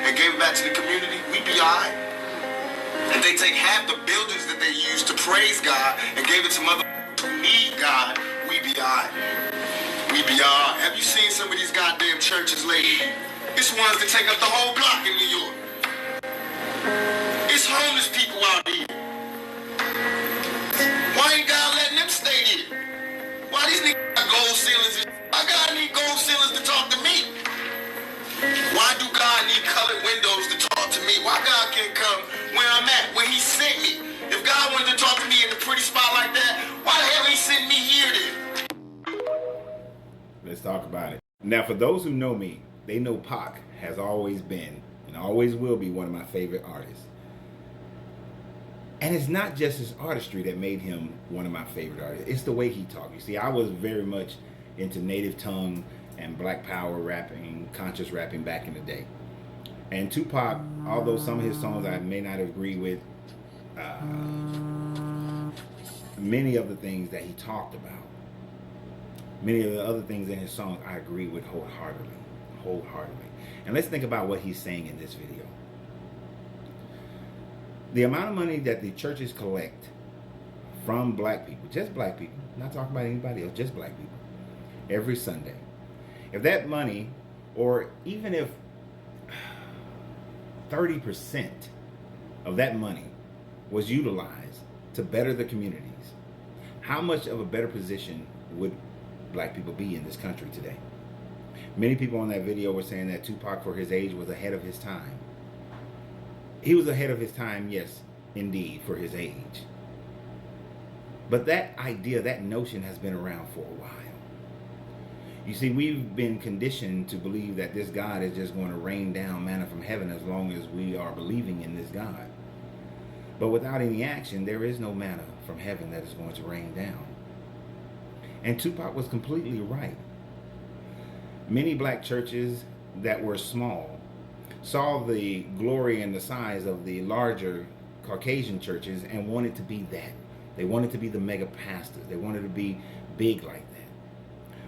and gave it back to the community, we'd be all right. If they take half the buildings that they use to praise God and gave it to mother who need God, we'd be all right. We'd be all right. Have you seen some of these goddamn churches lately? It's ones that take up the whole block in New York. It's homeless people out here. Why ain't God letting them stay there? Why these niggas got gold ceilings and shit? Why God need gold ceilings to talk to me? Why do God need colored windows to talk to me? Why God can't come where I'm at, where he sent me? If God wanted to talk to me in a pretty spot like that, why the hell he sent me here then? Let's talk about it. Now, for those who know me, they know Pac has always been and always will be one of my favorite artists. And it's not just his artistry that made him one of my favorite artists. It's the way he talked. You see, I was very much into native tongue and black power rapping, conscious rapping back in the day. And Tupac, although some of his songs I may not agree with, many of the things that he talked about, many of the other things in his songs I agree with wholeheartedly. And let's think about what he's saying in this video. The amount of money that the churches collect from black people, just black people, not talking about anybody else, just black people, every Sunday. If that money, or even if 30% of that money was utilized to better the communities, how much of a better position would black people be in this country today? Many people on that video were saying that Tupac, for his age, was ahead of his time. He was ahead of his time, yes, indeed, for his age. But that idea, that notion has been around for a while. You see, we've been conditioned to believe that this God is just going to rain down manna from heaven as long as we are believing in this God. But without any action, there is no manna from heaven that is going to rain down. And Tupac was completely right. Many black churches that were small saw the glory and the size of the larger Caucasian churches and wanted to be that. They wanted to be the mega pastors. They wanted to be big like that.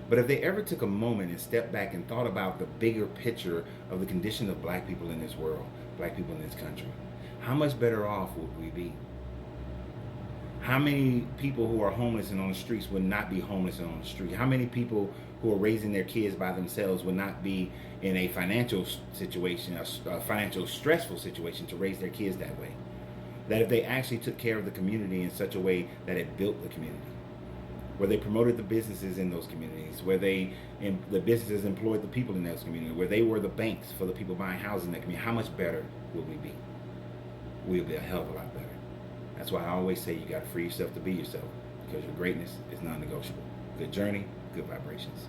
But if they ever took a moment and stepped back and thought about the bigger picture of the condition of black people in this world, black people in this country, how much better off would we be? How many people who are homeless and on the streets would not be homeless and on the street? How many people who are raising their kids by themselves would not be in a financial situation, a financial stressful situation to raise their kids that way? That if they actually took care of the community in such a way that it built the community, where they promoted the businesses in those communities, where the businesses employed the people in those communities, where they were the banks for the people buying houses in that community, how much better would we be? We'll be a hell of a lot better. That's why I always say you got to free yourself to be yourself, because your greatness is non-negotiable. Good journey, good vibrations.